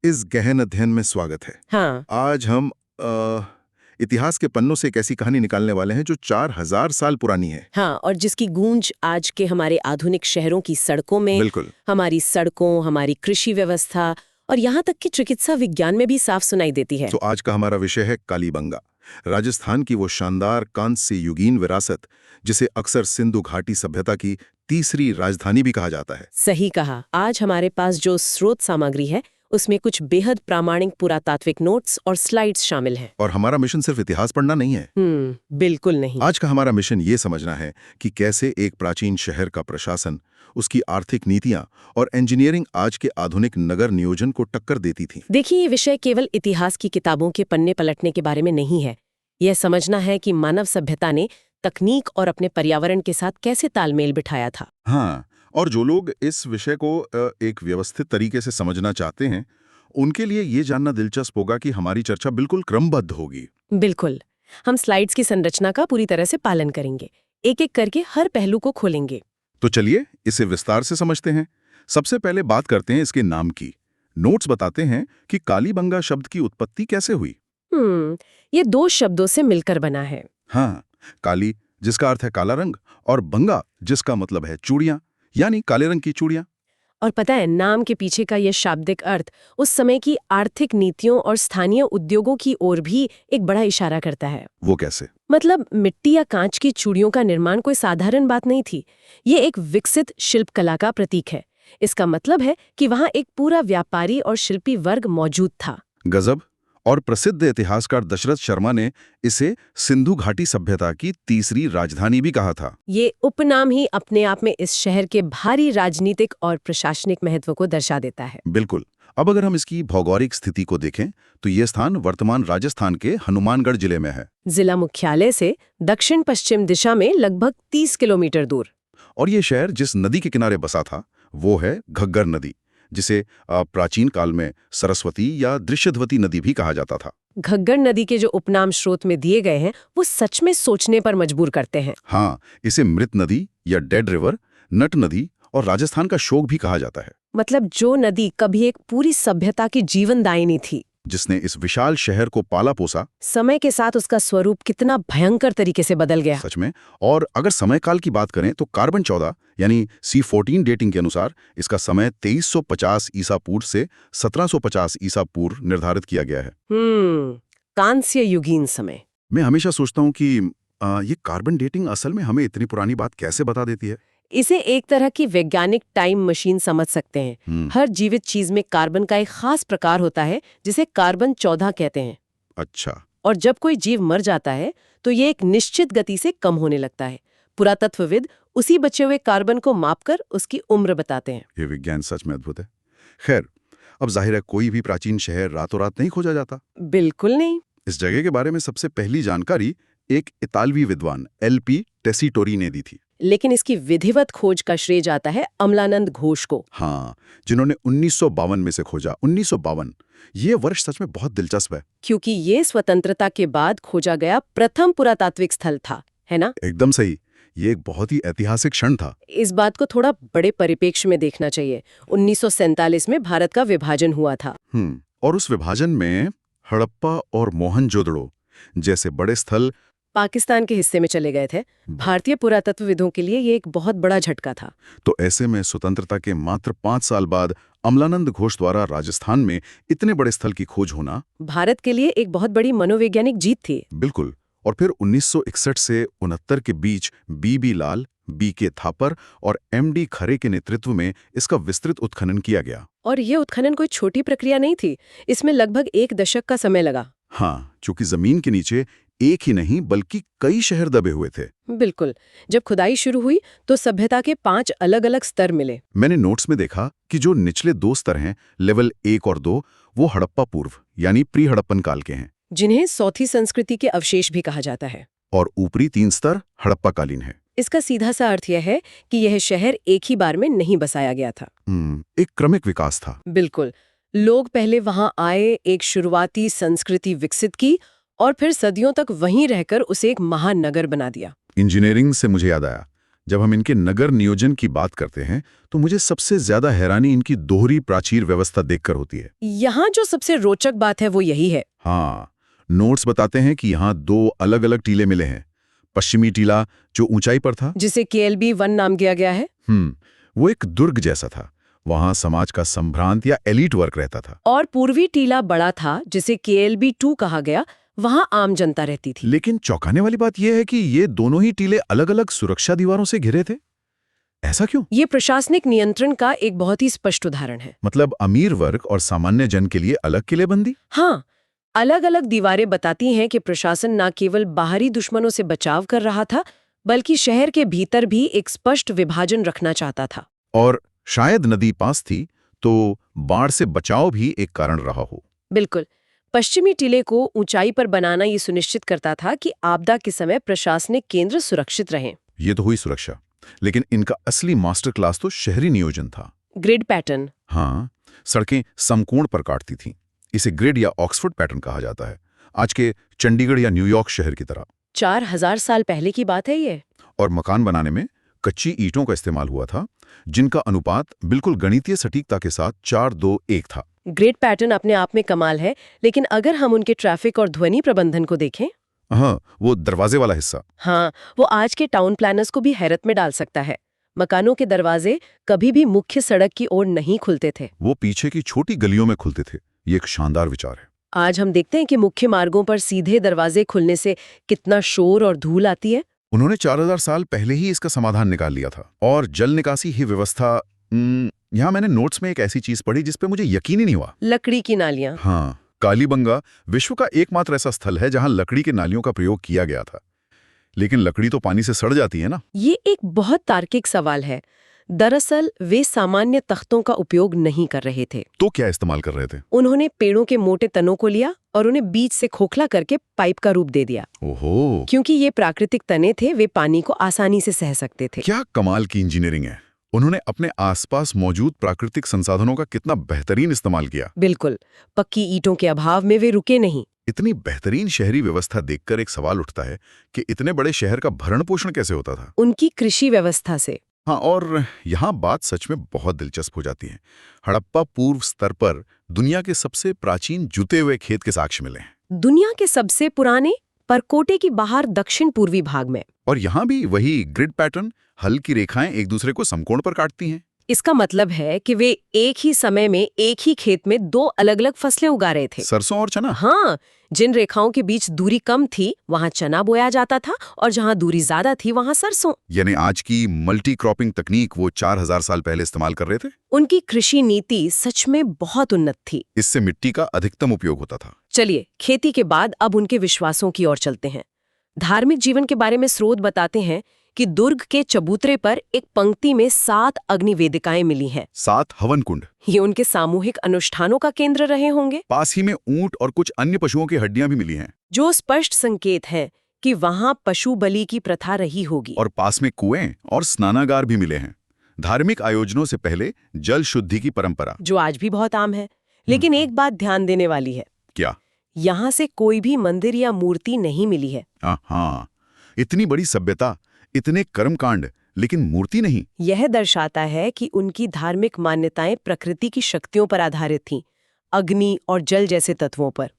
इस गहन अध्ययन में स्वागत है। हाँ। आज हम इतिहास के पन्नों से एक ऐसी कहानी निकालने वाले हैं जो 4000 साल पुरानी है। हाँ, और जिसकी गूंज आज के हमारे आधुनिक शहरों की सड़कों में, बिल्कुल। हमारी सड़कों, हमारी कृषि व्यवस्था और यहाँ तक कि चिकित्सा विज्ञान में भी साफ सुनाई देती है। तो आज का हमारा विषय है कालीबंगा, राजस्थान की वो शानदार कांस्य युगीन विरासत जिसे अक्सर सिंधु घाटी सभ्यता की तीसरी राजधानी भी कहा जाता है। सही कहा। आज हमारे पास जो स्रोत सामग्री है उसमें कुछ बेहद प्रामाणिक पुरातात्विक नोट्स और स्लाइड्स शामिल हैं। और हमारा मिशन सिर्फ इतिहास पढ़ना नहीं है। बिल्कुल नहीं। आज का हमारा मिशन ये समझना है कि कैसे एक प्राचीन शहर का प्रशासन, उसकी आर्थिक नीतियां और इंजीनियरिंग आज के आधुनिक नगर नियोजन को टक्कर देती थी। देखिए, ये विषय केवल इतिहास की किताबों के पन्ने पलटने के बारे में नहीं है। यह समझना है कि मानव सभ्यता ने तकनीक और अपने पर्यावरण के साथ कैसे तालमेल बिठाया था। हाँ, और जो लोग इस विषय को एक व्यवस्थित तरीके से समझना चाहते हैं, उनके लिए ये जानना दिलचस्प होगा कि हमारी चर्चा बिल्कुल क्रमबद्ध होगी। बिल्कुल। हम स्लाइड्स की संरचना का पूरी तरह से पालन करेंगे, एक एक करके हर पहलू को खोलेंगे। तो चलिए इसे विस्तार से समझते हैं। सबसे पहले बात करते हैं इसके नाम की। नोट्स बताते हैं कि कालीबंगा शब्द की उत्पत्ति कैसे हुई। ये दो शब्दों से मिलकर बना है। हाँ, काली जिसका अर्थ है काला रंग और बंगा जिसका मतलब है चूड़ियां, यानी काले रंग की चूड़ियां। और पता है, नाम के पीछे का यह शाब्दिक अर्थ उस समय की आर्थिक नीतियों और स्थानीय उद्योगों की ओर भी एक बड़ा इशारा करता है। वो कैसे? मतलब मिट्टी या कांच की चूड़ियों का निर्माण कोई साधारण बात नहीं थी। ये एक विकसित शिल्पकला का प्रतीक है। इसका मतलब है कि वहाँ एक पूरा व्यापारी और शिल्पी वर्ग मौजूद था। गजब। और प्रसिद्ध इतिहासकार दशरथ शर्मा ने इसे सिंधु घाटी सभ्यता की तीसरी राजधानी भी कहा था। ये उपनाम ही अपने आप में इस शहर के भारी राजनीतिक और प्रशासनिक महत्व को दर्शा देता है। बिल्कुल। अब अगर हम इसकी भौगोलिक स्थिति को देखें तो ये स्थान वर्तमान राजस्थान के हनुमानगढ़ जिले में है। जिला मुख्यालय से दक्षिण पश्चिम दिशा में लगभग 30 किलोमीटर दूर। और ये शहर जिस नदी के किनारे बसा था वो है घग्गर नदी, जिसे प्राचीन काल में सरस्वती या दृश्यध्वती नदी भी कहा जाता था। घग्गर नदी के जो उपनाम स्रोत में दिए गए हैं वो सच में सोचने पर मजबूर करते हैं। हाँ, इसे मृत नदी या डेड रिवर, नट नदी और राजस्थान का शोक भी कहा जाता है। मतलब जो नदी कभी एक पूरी सभ्यता की जीवनदायिनी थी, जिसने इस विशाल शहर को पाला पोसा। समय के साथ उसका स्वरूप कितना भयंकर तरीके से बदल गया। सच में। और अगर समय काल की बात करें तो कार्बन 14 यानी C14 डेटिंग के अनुसार इसका समय 2350 ईसा पूर्व से 1750 ईसा पूर्व निर्धारित किया गया है। कांस्य युगीन समय। मैं हमेशा सोचता हूँ कि ये कार्बन डेटिंग असल में हमें इतनी पुरानी बात कैसे बता देती है। इसे एक तरह की वैज्ञानिक टाइम मशीन समझ सकते हैं। हर जीवित चीज में कार्बन का एक खास प्रकार होता है जिसे कार्बन 14 कहते हैं। अच्छा। और जब कोई जीव मर जाता है तो ये एक निश्चित गति से कम होने लगता है। पुरातत्वविद उसी बचे हुए कार्बन को मापकर उसकी उम्र बताते हैं। ये विज्ञान सच में अद्भुत है। खैर, अब जाहिर है कोई भी प्राचीन शहर रातों रात नहीं खोजा जाता। बिल्कुल नहीं। इस जगह के बारे में सबसे पहली जानकारी एक इतालवी विद्वान LP टेसीटोरी ने दी थी। लेकिन इसकी विधिवत खोज का श्रेय जाता है अमलानंद घोष को। हाँ, जिन्होंने 1952 में से खोजा। 1952 ये वर्ष सच में बहुत दिलचस्प है, क्योंकि ये स्वतंत्रता के बाद खोजा गया प्रथम पुरातात्विक स्थल था, है ना? एकदम सही। ये एक बहुत ही ऐतिहासिक क्षण था। इस बात को थोड़ा बड़े परिप्रेक्ष्य में देखना चाहिए। 1947 में भारत का विभाजन हुआ था। और उस विभाजन में हड़प्पा और मोहनजोदड़ो जैसे बड़े स्थल पाकिस्तान के हिस्से में चले गए थे। भारतीय पुरातत्वविदों के लिए ये एक बहुत बड़ा झटका था। तो ऐसे में स्वतंत्रता के मात्र 5 साल बाद अमलानंद घोष द्वारा राजस्थान में इतने बड़े स्थल की खोज होना भारत के लिए एक बहुत बड़ी मनोवैज्ञानिक जीत थी। बिल्कुल। और फिर 1961 से 69 के बीच BB लाल, BK थापर और MD खरे के नेतृत्व में इसका विस्तृत उत्खनन किया गया। और ये उत्खनन कोई छोटी प्रक्रिया नहीं थी। इसमें लगभग 1 दशक का समय लगा। हाँ, चूंकि जमीन के नीचे एक ही नहीं बल्कि कई शहर दबे हुए थे। बिल्कुल। जब खुदाई शुरू हुई तो सभ्यता के 5 अलग-अलग स्तर मिले। मैंने नोट्स में देखा कि जो निचले 2 स्तर हैं, लेवल 1 और 2, वो हड़प्पा पूर्व यानी प्री हड़प्पन काल के हैं, जिन्हें सौथी संस्कृति के अवशेष भी कहा जाता है। और ऊपरी 3 स्तर हड़प्पा कालीन है। इसका सीधा सा अर्थ यह है कि यह शहर एक ही बार में नहीं बसाया गया था। एक क्रमिक विकास था। बिल्कुल। लोग पहले वहां आए, एक शुरुआती संस्कृति विकसित की और फिर सदियों तक वहीं रहकर उसे एक महानगर बना दिया। इंजीनियरिंग से मुझे याद आया, जब हम इनके नगर नियोजन की बात करते हैं तो मुझे सबसे ज्यादा हैरानी इनकी दोहरी प्राचीर व्यवस्था देखकर होती है। यहाँ जो सबसे रोचक बात है वो यही है। हाँ, नोट्स बताते हैं कि यहाँ 2 अलग-अलग टीले मिले हैं। पश्चिमी टीला जो ऊंचाई पर था, जिसे KLB 1 नाम दिया गया है, वो एक दुर्ग जैसा था। वहां समाज का संभ्रांत या एलीट वर्ग रहता था। और पूर्वी टीला बड़ा था जिसे KLB 2 कहा गया, वहां आम जनता रहती थी। लेकिन चौंकाने वाली बात यह है कि ये दोनों ही टीले अलग-अलग सुरक्षा दीवारों से घिरे थे। ऐसा क्यों? ये प्रशासनिक नियंत्रण का एक बहुत ही स्पष्ट उदाहरण है। मतलब अमीर वर्ग और सामान्य जन के लिए अलग किलेबंदी? हाँ, अलग अलग दीवारें बताती हैं कि प्रशासन न केवल बाहरी दुश्मनों से बचाव कर रहा था, बल्कि शहर के भीतर भी एक स्पष्ट विभाजन रखना चाहता था। और शायद नदी पास थी तो बाढ़ से बचाव भी एक कारण रहा हो। बिल्कुल। पश्चिमी टीले को ऊंचाई पर बनाना ये सुनिश्चित करता था कि आपदा के समय प्रशासनिक केंद्र सुरक्षित रहें। ये तो हुई सुरक्षा, लेकिन इनका असली मास्टर क्लास तो शहरी नियोजन था। Grid pattern. हाँ, सड़कें समकोण पर काटती थीं। इसे ग्रिड या ऑक्सफोर्ड पैटर्न कहा जाता है, आज के चंडीगढ़ या न्यूयॉर्क शहर की तरह। 4000 साल पहले की बात है ये। और मकान बनाने में कच्ची ईंटों का इस्तेमाल हुआ था, जिनका अनुपात बिल्कुल गणितीय सटीकता के साथ 4-2-1 था। ग्रिड पैटर्न अपने आप में कमाल है, लेकिन अगर हम उनके ट्रैफिक और ध्वनि प्रबंधन को देखें, हाँ, वो दरवाजे वाला हिस्सा। हाँ, वो आज के टाउन प्लानर्स को भी हैरत में डाल सकता है। मकानों के दरवाजे कभी भी मुख्य सड़क की ओर नहीं खुलते थे। वो पीछे की छोटी गलियों में खुलते थे। ये एक शानदार विचार है। आज हम देखते हैं कि मुख्य मार्गों पर सीधे दरवाजे खुलने से कितना शोर और धूल आती है। उन्होंने 4000 साल पहले ही इसका समाधान निकाल लिया था। और जल निकासी ही व्यवस्था, यहाँ मैंने नोट्स में एक ऐसी चीज पढ़ी जिस पे मुझे यकीन ही नहीं हुआ। लकड़ी की नालियां। हाँ, कालीबंगा विश्व का एकमात्र ऐसा स्थल है जहां लकड़ी के नालियों का प्रयोग किया गया था। लेकिन लकड़ी तो पानी से सड़ जाती है ना। ये एक बहुत तार्किक सवाल है। दरअसल वे सामान्य तख्तों का उपयोग नहीं कर रहे थे। तो क्या इस्तेमाल कर रहे थे? उन्होंने पेड़ों के मोटे तनों को लिया और उन्हें बीच से खोखला करके पाइप का रूप दे दिया। ओहो, क्योंकि ये प्राकृतिक तने थे, वे पानी को आसानी से सह सकते थे। क्या कमाल की इंजीनियरिंग है। उन्होंने अपने आसपास मौजूद प्राकृतिक संसाधनों का कितना बेहतरीन इस्तेमाल किया। बिल्कुल, पक्की ईंटों के अभाव में वे रुके नहीं। इतनी बेहतरीन शहरी व्यवस्था देखकर एक सवाल उठता है कि इतने बड़े शहर का भरण पोषण कैसे होता था? उनकी कृषि व्यवस्था से। हाँ, और यहाँ बात सच में बहुत दिलचस्प हो जाती है। हड़प्पा पूर्व स्तर पर दुनिया के सबसे प्राचीन जुते हुए खेत के साक्ष्य मिले हैं। दुनिया के सबसे पुराने परकोटे की बाहर दक्षिण पूर्वी भाग में। और यहाँ भी वही ग्रिड पैटर्न, हल की रेखाएं एक दूसरे को समकोण पर काटती हैं। इसका मतलब है कि वे एक ही समय में एक ही खेत में 2 अलग-अलग फसलें उगा रहे थे। सरसों और चना। हाँ, जिन रेखाओं के बीच दूरी कम थी वहां चना बोया जाता था और जहां दूरी ज्यादा थी वहां सरसों। यानी आज की मल्टी क्रॉपिंग तकनीक वो 4000 साल पहले इस्तेमाल कर रहे थे। उनकी कृषि नीति सच में बहुत उन्नत थी। इससे मिट्टी का अधिकतम उपयोग होता था। चलिए, खेती के बाद अब उनके विश्वासों की ओर चलते हैं। धार्मिक जीवन के बारे में स्रोत बताते हैं कि दुर्ग के चबूतरे पर एक पंक्ति में 7 अग्नि वेदिकाएं मिली हैं। 7 हवन कुंड। ये उनके सामूहिक अनुष्ठानों का केंद्र रहे होंगे। पास ही में ऊंट और कुछ अन्य पशुओं की हड्डियां भी मिली हैं। जो स्पष्ट संकेत है कि वहां पशु बलि की प्रथा रही होगी। और पास में कुएं और स्नानागार भी मिले हैं। धार्मिक आयोजनों से पहले जल शुद्धि की परंपरा, जो आज भी बहुत आम है। लेकिन एक बात ध्यान देने वाली है। क्या? यहाँ से कोई भी मंदिर या मूर्ति नहीं मिली है। हाँ, इतनी बड़ी सभ्यता, इतने कर्मकांड, लेकिन मूर्ति नहीं। यह दर्शाता है कि उनकी धार्मिक मान्यताएं प्रकृति की शक्तियों पर आधारित थीं, अग्नि और जल जैसे तत्वों पर।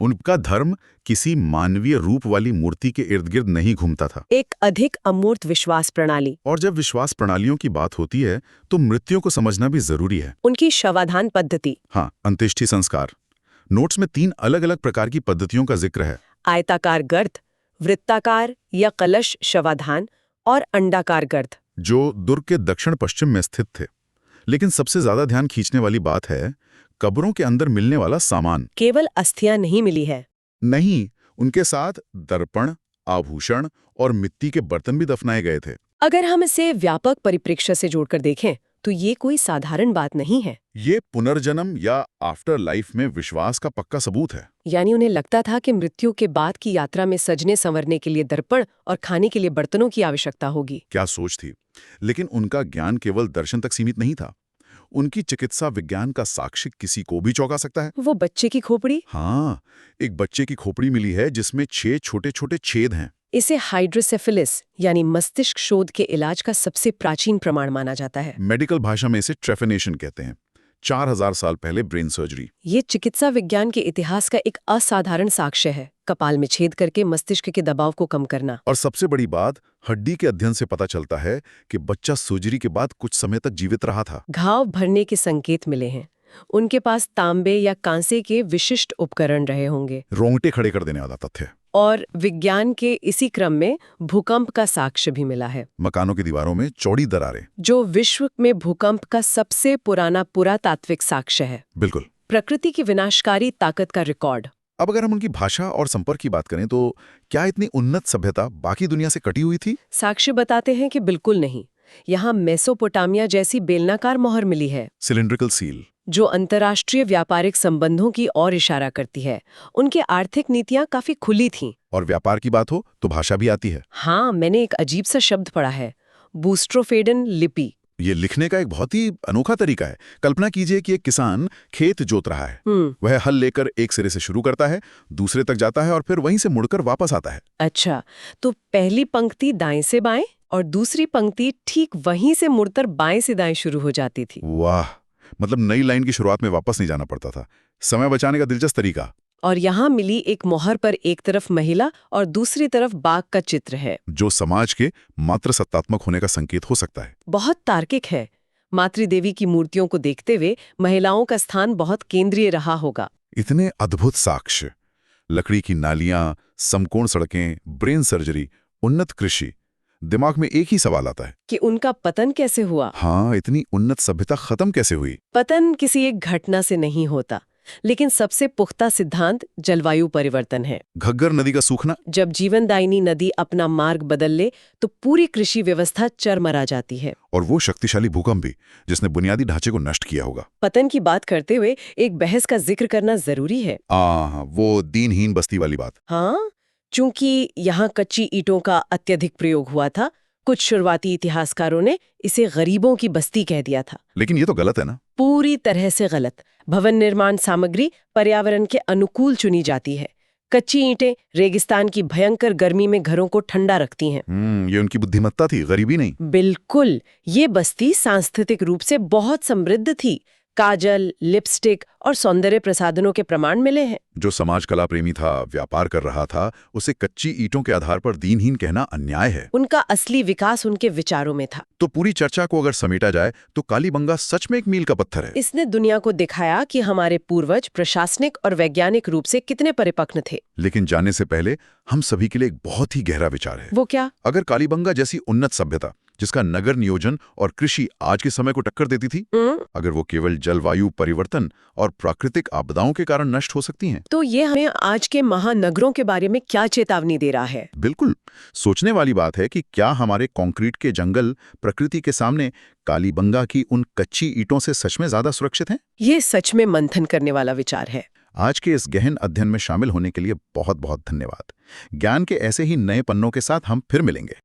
उनका धर्म किसी मानवीय रूप वाली मूर्ति के इर्द गिर्द नहीं घूमता था। एक अधिक अमूर्त विश्वास प्रणाली। और जब विश्वास प्रणालियों की बात होती है तो मृत्यु को समझना भी जरूरी है। उनकी शवाधान पद्धति। हाँ, अंत्येष्टि संस्कार। नोट्स में 3 अलग-अलग प्रकार की पद्धतियों का जिक्र है। आयताकार गर्त, वृत्ताकार या कलश शवाधान और अंडाकार गर्त, जो दुर्ग के दक्षिण पश्चिम में स्थित थे। लेकिन सबसे ज्यादा ध्यान खींचने वाली बात है कब्रों के अंदर मिलने वाला सामान। केवल अस्थियां नहीं मिली है। नहीं, उनके साथ दर्पण, आभूषण और मिट्टी के बर्तन भी दफनाए गए थे। अगर हम इसे व्यापक परिप्रेक्ष्य से जोड़कर देखें तो ये कोई साधारण बात नहीं है। ये पुनर्जन्म या आफ्टर लाइफ में विश्वास का पक्का सबूत है। यानी उन्हें लगता था कि मृत्यु के बाद की यात्रा में सजने संवरने के लिए दर्पण और खाने के लिए बर्तनों की आवश्यकता होगी। क्या सोच थी। लेकिन उनका ज्ञान केवल दर्शन तक सीमित नहीं था। उनकी चिकित्सा विज्ञान का साक्ष्य किसी को भी चौंका सकता है। वो बच्चे की खोपड़ी। हाँ, एक बच्चे की खोपड़ी मिली है जिसमें 6 छोटे-छोटे छेद हैं। इसे हाइड्रोसेफेलिस यानी मस्तिष्क शोध के इलाज का सबसे प्राचीन प्रमाण माना जाता है। मेडिकल भाषा में इसे ट्रेफिनेशन कहते हैं। 4000 साल पहले ब्रेन सर्जरी। ये चिकित्सा विज्ञान के इतिहास का एक असाधारण साक्ष्य है। कपाल में छेद करके मस्तिष्क के दबाव को कम करना। और सबसे बड़ी बात, हड्डी के अध्ययन से पता चलता है कि बच्चा सर्जरी के बाद कुछ समय तक जीवित रहा था। घाव भरने के संकेत मिले हैं। उनके पास तांबे या कांसे के विशिष्ट उपकरण रहे होंगे। रोंगटे खड़े कर देने वाला तथ्य। और विज्ञान के इसी क्रम में भूकंप का साक्ष्य भी मिला है। मकानों की दीवारों में चौड़ी दरारें, जो विश्व में भूकंप का सबसे पुराना पुरातात्विक साक्ष्य है। बिल्कुल। प्रकृति की विनाशकारी ताकत का रिकॉर्ड। अब अगर हम उनकी भाषा और संपर्क की बात करें तो क्या इतनी उन्नत सभ्यता बाकी दुनिया से कटी हुई थी? साक्ष्य बताते हैं कि बिल्कुल नहीं। यहाँ मेसोपोटामिया जैसी बेलनाकार मोहर मिली है, सिलिंड्रिकल सील, जो अंतर्राष्ट्रीय व्यापारिक संबंधों की ओर इशारा करती है। उनकी आर्थिक नीतियां काफी खुली थीं। और व्यापार की बात हो तो भाषा भी आती है। हाँ, मैंने एक अजीब सा शब्द पढ़ा है, बूस्ट्रोफेडन लिपि। ये लिखने का एक बहुत ही अनोखा तरीका है। कल्पना कीजिए कि एक किसान खेत जोत रहा है। वह हल लेकर एक सिरे से शुरू करता है, दूसरे तक जाता है और फिर वहीं से मुड़कर वापस आता है। अच्छा, तो पहली पंक्ति दाएं से बाएं और दूसरी पंक्ति ठीक वहीं से मुड़कर बाएं से दाएं शुरू हो जाती थी। वाह, मतलब नई लाइन की शुरुआत में वापस नहीं जाना पड़ता था। समय बचाने का दिलचस्प तरीका। और यहाँ मिली एक मोहर पर एक तरफ महिला और दूसरी तरफ बाघ का चित्र है, जो समाज के मात्र सत्तात्मक होने का संकेत हो सकता है। बहुत तार्किक है। मातृदेवी की मूर्तियों को देखते हुए महिलाओं का स्थान बहुत केंद्रीय रहा होगा। इतने अद्भुत साक्ष्य, लकड़ी की नालियां, समकोण सड़कें, ब्रेन सर्जरी, उन्नत कृषि। दिमाग में एक ही सवाल आता है कि उनका पतन कैसे हुआ। हाँ, इतनी उन्नत सभ्यता खत्म कैसे हुई? पतन किसी एक घटना से नहीं होता, लेकिन सबसे पुख्ता सिद्धांत जलवायु परिवर्तन है। घग्गर नदी का सूखना। जब जीवनदायिनी नदी अपना मार्ग बदल ले तो पूरी कृषि व्यवस्था चरमरा जाती है। और वो शक्तिशाली भूकंप भी, जिसने बुनियादी ढांचे को नष्ट किया होगा। पतन की बात करते हुए एक बहस का जिक्र करना जरूरी है। वो दीनहीन बस्ती वाली बात। हाँ, चूंकि यहाँ कच्ची ईंटों का अत्यधिक प्रयोग हुआ था, कुछ शुरुआती इतिहासकारों ने इसे गरीबों की बस्ती कह दिया था। लेकिन ये तो गलत है ना? पूरी तरह से गलत। भवन निर्माण सामग्री पर्यावरण के अनुकूल चुनी जाती है। कच्ची ईंटें रेगिस्तान की भयंकर गर्मी में घरों को ठंडा रखती हैं। ये उनकी बुद्धिमत्ता थी, गरीबी नहीं। बिल्कुल। ये बस्ती सांस्कृतिक रूप से बहुत समृद्ध थी। काजल, लिपस्टिक और सौंदर्य प्रसाधनों के प्रमाण मिले हैं। जो समाज कला प्रेमी था, व्यापार कर रहा था, उसे कच्ची ईंटों के आधार पर दीनहीन कहना अन्याय है। उनका असली विकास उनके विचारों में था। तो पूरी चर्चा को अगर समेटा जाए तो कालीबंगा सच में एक मील का पत्थर है। इसने दुनिया को दिखाया कि हमारे पूर्वज प्रशासनिक और वैज्ञानिक रूप से कितने परिपक्व थे। लेकिन जानने से पहले हम सभी के लिए एक बहुत ही गहरा विचार है। वो क्या? अगर कालीबंगा जैसी उन्नत सभ्यता, जिसका नगर नियोजन और कृषि आज के समय को टक्कर देती थी, अगर वो केवल जलवायु परिवर्तन और प्राकृतिक आपदाओं के कारण नष्ट हो सकती हैं, तो ये हमें आज के महानगरों के बारे में क्या चेतावनी दे रहा है? बिल्कुल सोचने वाली बात है कि क्या हमारे कंक्रीट के जंगल प्रकृति के सामने कालीबंगा की उन कच्ची ईंटों से सच में ज्यादा सुरक्षित हैं? ये सच में मंथन करने वाला विचार है। आज के इस गहन अध्ययन में शामिल होने के लिए बहुत बहुत धन्यवाद। ज्ञान के ऐसे ही नए पन्नों के साथ हम फिर मिलेंगे।